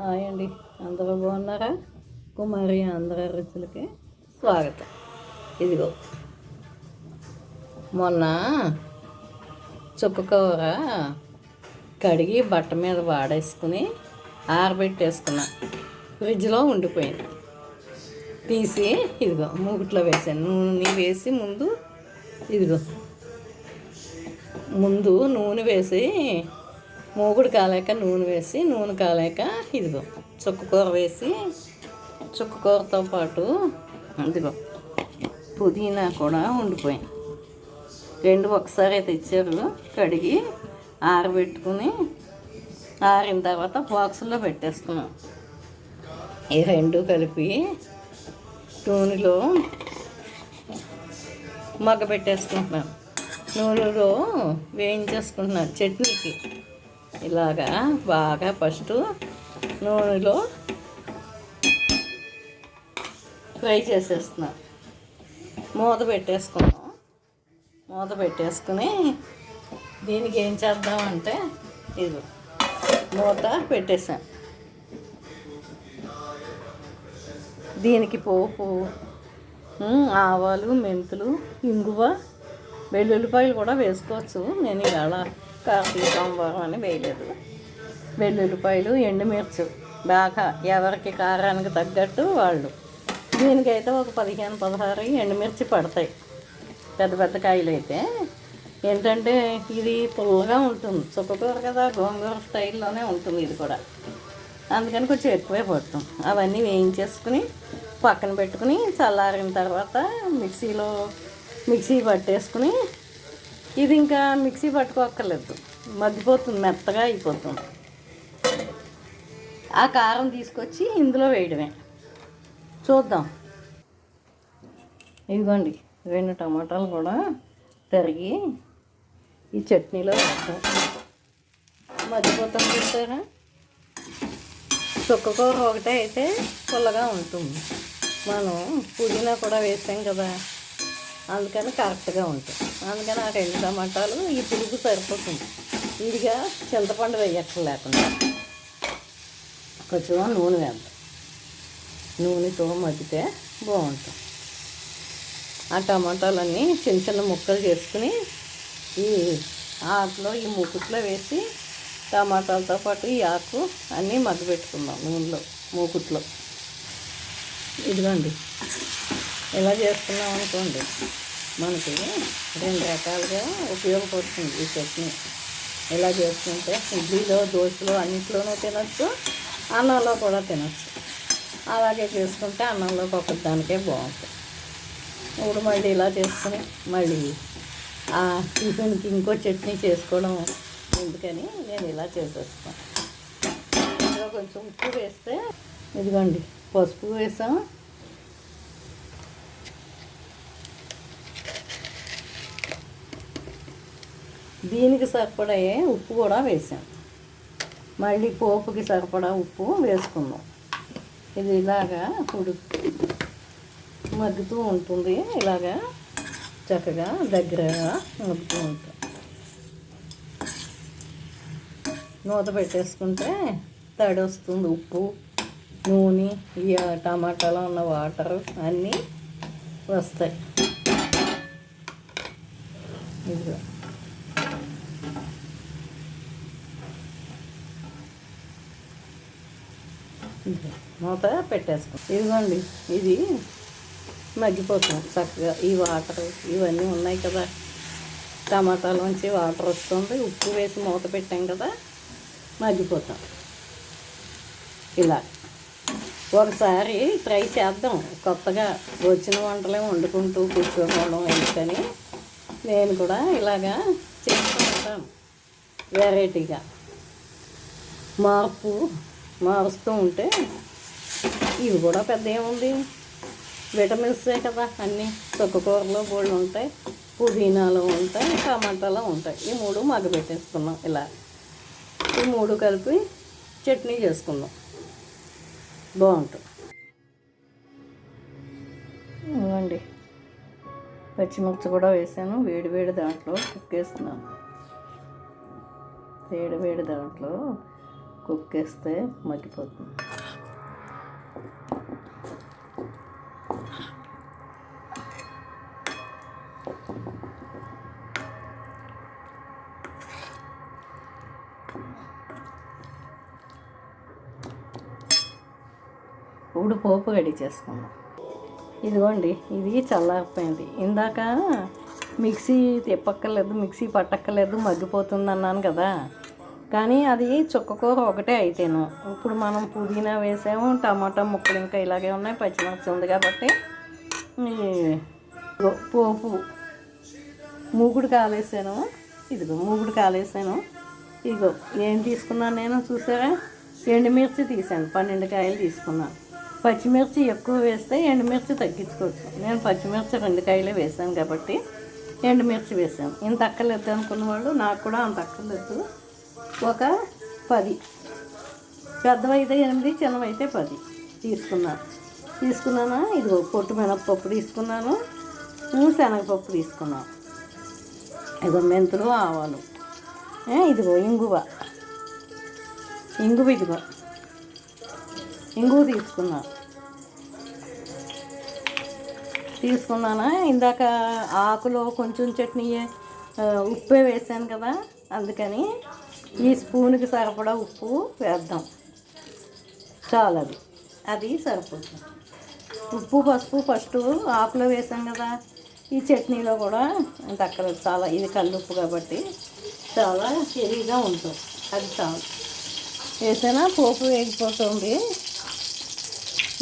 Hi అండి, అందరూ బాగున్నారా? కుమారి ఆంధ్ర రుచులకి స్వాగతం. ఇదిగో మొన్న చుక్కకూర కడిగి బట్ట మీద వాడేసుకుని ఆరబెట్టేసుకున్నా. ఫ్రిడ్జ్లో ఉండిపోయింది. తీసి ఇదిగో మూగుట్లో వేసాను. నూనె వేసి ముందు నూనె వేసి మూగుడు కాలేక నూనె కాలేక ఇదిగో చుక్కకూర వేసి చుక్కకూరతో పాటు ఇదిగో పుదీనా కూడా ఉండిపోయింది. రెండు ఒకసారి తెచ్చారు. కడిగి ఆరబెట్టుకుని ఆరిన తర్వాత బాక్సుల్లో పెట్టేసుకున్నాం. ఈ రెండు కలిపి నూనెలో మగ్గ పెట్టేసుకుంటున్నాను. నూనెలో వేయించేసుకుంటున్నాను చట్నీకి. ఇలాగా బాగా ఫస్ట్ నూనెలో ఫ్రై చేసేస్తున్నాం. మూత పెట్టేసుకుని దీనికి ఏం చేద్దామంటే ఇది మూత పెట్టేసాను. దీనికి పోపు, ఆవాలు, మెంతులు, ఇంగువ, వెల్లుల్లిపాయలు కూడా వేసుకోవచ్చు. నేను ఇవాళ కార్తీక సోమవారం అని వేయలేదు. వెల్లుల్లిపాయలు, ఎండుమిర్చి బాగా ఎవరికి కారానికి తగ్గట్టు వాళ్ళు. దీనికైతే ఒక 15-16 ఎండుమిర్చి పడతాయి. పెద్ద పెద్ద కాయలు అయితే ఏంటంటే ఇది పుల్లగా ఉంటుంది. చుక్కకూర కదా, గోంగూర స్టైల్లోనే ఉంటుంది ఇది కూడా. అందుకని కొంచెం ఎక్కువే పడుతుంది. అవన్నీ వేయించేసుకుని పక్కన పెట్టుకుని చల్లారిన తర్వాత మిక్సీ పట్టేసుకుని ఇది ఇంకా మిక్సీ పట్టుకోక్కర్లేదు, మగ్గిపోతుంది, మెత్తగా అయిపోతుంది. ఆ కారం తీసుకొచ్చి ఇందులో వేయడమే. చూద్దాం. ఇదిగోండి 2 టమాటాలు కూడా తరిగి ఈ చట్నీలో వేస్తాం. మగ్గిపోతాం చూస్తారా. చుక్కకూర ఒకటే అయితే పుల్లగా ఉంటుంది. మనం పుదీనా కూడా వేసాం కదా, అందుకని కరెక్ట్గా ఉంటుంది. అందుకని ఆ 2 టమాటాలు ఈ పులుపు సరిపోతుంది. ఇదిగా చింతపండు వేయక్కర్లేకుండా కొంచెం నూనె వేద్దాం. నూనెతో మగ్గితే బాగుంటుంది. ఆ టమాటాలన్నీ చిన్న చిన్న ముక్కలు చేసుకుని ఈ ఆకులో ఈ మూకుట్లో వేసి టమాటాలతో పాటు ఈ ఆకు అన్నీ మగ్గబెట్టుకుందాం నూనెలో, మూకుట్లో. ఇదిగోండి ఇలా చేసుకున్నాం అనుకోండి, మనకి 2 రకాలుగా ఉపయోగపడుతుంది ఈ చట్నీ. ఇలా చేసుకుంటే ఇడ్లీలో, దోశలో అన్నింటిలోనూ తినచ్చు, అన్నంలో కూడా తినచ్చు. అలాగే చేసుకుంటే అన్నంలోకి ఒకదానికే బాగుంటుంది. ఇప్పుడు మళ్ళీ ఇలా చేసుకుని మళ్ళీ ఆ టిఫిన్కి ఇంకో చట్నీ చేసుకోవడం ఎందుకని నేను ఇలా చేసేస్తాను. ఇందులో కొంచెం ఉప్పు వేస్తే, ఇదిగోండి పసుపు వేసాం, దీనికి సరిపడా ఉప్పు కూడా వేసాం. మళ్ళీ పోపుకి సరిపడా ఉప్పు వేసుకుందాం. ఇది ఇలాగా మగ్గుతూ ఉంటుంది. ఇలాగా చక్కగా దగ్గరగా మగ్గుతూ ఉంటుంది. మూత పెట్టేసుకుంటే తడి వస్తుంది. ఉప్పు, నూనె, ఈ టమాటాలో ఉన్న వాటరు అన్నీ వస్తాయి. ఇదిగో మూత పెట్టేసుకోండి. ఇదిగోండి ఇది మగ్గిపోతుంది చక్కగా. ఈ వాటర్ ఇవన్నీ ఉన్నాయి కదా, టమాటాలోంచి వాటర్ వస్తుంది, ఉప్పు వేసి మూత పెట్టాం కదా, మగ్గిపోతాం. ఇలా ఒకసారి ట్రై చేద్దాం. కొత్తగా వచ్చిన వంటలే వండుకుంటూ కూర్చోవడం ఎందుకని నేను కూడా ఇలాగా చేస్తూ ఉంటాను. వెరైటీగా మారుస్తూ ఉంటే ఇవి కూడా పెద్ద ఏముంది, విటమిన్సే కదా అన్నీ. చుక్కకూరలో బోళ్ళు ఉంటాయి, పుదీనాలో ఉంటాయి, టమాటాలో ఉంటాయి. ఈ 3 మగ్గబెట్టేసుకున్నాం. ఇలా ఈ 3 కలిపి చట్నీ చేసుకుందాం, బాగుంటుంది. ఇవ్వండి పచ్చిమిర్చి కూడా వేసాను. వేడి దాంట్లో ఉక్కేస్తున్నాను. వేడి దాంట్లో కుక్కేస్తే మగ్గిపోతుంది. ఇప్పుడు పోపు రెడీ చేసుకుందాం. ఇదిగోండి, ఇది చల్లారిపోయింది. ఇందాక మిక్సీ తిప్పక్కర్లేదు, మిక్సీ పట్టక్కర్లేదు, మగ్గిపోతుంది అన్నాను కదా. కానీ అది చుక్కకూర ఒకటే అయితేను. ఇప్పుడు మనం పుదీనా వేసాము, టమాటా ముక్కలు ఇంకా ఇలాగే ఉన్నాయి, పచ్చిమిర్చి ఉంది కాబట్టి పోపు మూగుడు కాలేసాను. ఇదిగో మూగుడు కాలేసాను. ఇదిగో ఏం తీసుకున్నాను నేను చూసారా, ఎండుమిర్చి తీసాను, 12 కాయలు తీసుకున్నాను. పచ్చిమిర్చి ఎక్కువ వేస్తే ఎండుమిర్చి తగ్గించుకోవచ్చు. నేను పచ్చిమిర్చి 2 కాయలే వేసాను కాబట్టి ఎండుమిర్చి వేసాను. ఇంత అక్కర్లేదు అనుకున్న వాళ్ళు, నాకు కూడా అంత అక్కర్లేదు, ఒక 10, పెద్దవైతే 8, చిన్నవైతే 10 తీసుకున్నాను. ఇదిగో పొట్టు మినపప్పు తీసుకున్నాను, శనగపప్పు తీసుకున్నాను, ఇదిగో మెంతులు, ఆవాలు, ఇదిగో ఇంగువ ఇంగువ తీసుకున్నానా. ఇందాక ఆకులో కొంచెం చట్నీ ఉప్పే వేసాను కదా, అందుకని ఈ స్పూన్కి సరిపడా ఉప్పు వేద్దాం. చాలు, అది సరిపోతుంది. ఉప్పు పసుపు ఫస్ట్ ఆకులో వేసాం కదా, ఈ చట్నీలో కూడా తక్కలేదు. చాలా ఇది కల్లుప్పు కాబట్టి చాలా హెవీగా ఉంటుంది. అది చాలు వేసినా పోపు వేగిపోతుంది.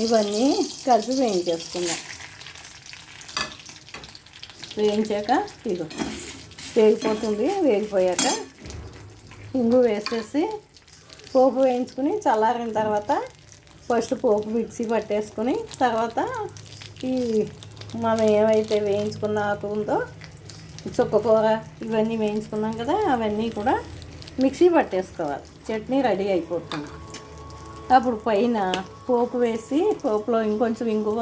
ఇవన్నీ కలిపి వేయించేసుకుందాం. వేయించాక ఇదిగో వేగిపోతుంది. వేగిపోయాక ఇంగు వేసేసి పోపు వేయించుకుని చల్లారిన తర్వాత ఫస్ట్ పోపు మిక్సీ పట్టేసుకుని తర్వాత ఈ మనం ఏమైతే వేయించుకున్న ఆకు ఉందో చుక్కకూర ఇవన్నీ వేయించుకున్నాం కదా, అవన్నీ కూడా మిక్సీ పట్టేసుకోవాలి. చట్నీ రెడీ అయిపోతుంది. అప్పుడు పైన పోపు వేసి పోపులో ఇంకొంచెం ఇంగువ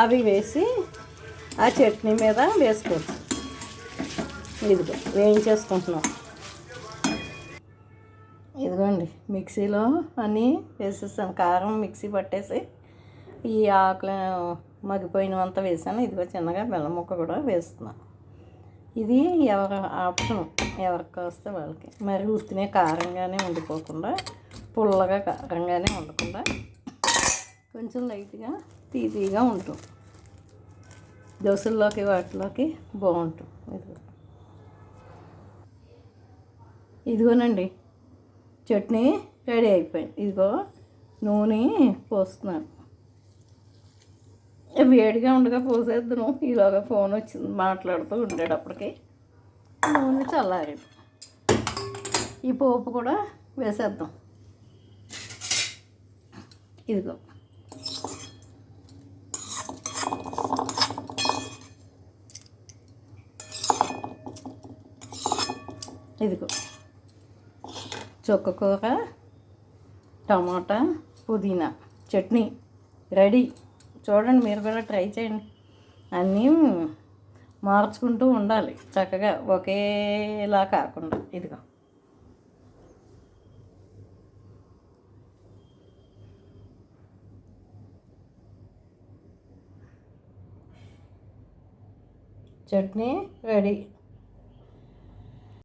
అవి వేసి ఆ చట్నీ మీద వేసుకోవచ్చు. ఇదిగో వేయించేసుకుంటున్నాం. ఇదిగోండి మిక్సీలో అన్నీ వేసేస్తాను. కారం మిక్సీ పట్టేసి ఈ ఆకులు మగ్గిపోయినవంతా వేసాను. ఇదిగో చిన్నగా బెల్లం ముక్క కూడా వేస్తున్నాను. ఇది ఎవరి ఆప్షన్, ఎవరికి వస్తే వాళ్ళకి. మరి ఉత్తినే కారంగానే ఉండిపోకుండా, పుల్లగా కారంగానే ఉండకుండా కొంచెం లైట్గా తీపిగా ఉంటుంది. దోశల్లోకి వాటిలోకి బాగుంటుంది. ఇదిగోనండి చట్నీ రెడీ అయిపోయింది. ఇదిగో నూనె పోస్తున్నాను. వేడిగా ఉండగా పోసేద్దాను. ఈలోగా ఫోన్ వచ్చింది, మాట్లాడుతూ ఉండేటప్పటికి నూనె చల్లారింది. ఈ పోపు కూడా వేసేద్దాం. ఇదిగో చుక్కకూర, టమాటా, పుదీనా చట్నీ రెడీ. చూడండి, మీరు కూడా ట్రై చేయండి. అన్నీ మార్చుకుంటూ ఉండాలి చక్కగా, ఒకేలా కాకుండా. ఇదిగో చట్నీ రెడీ.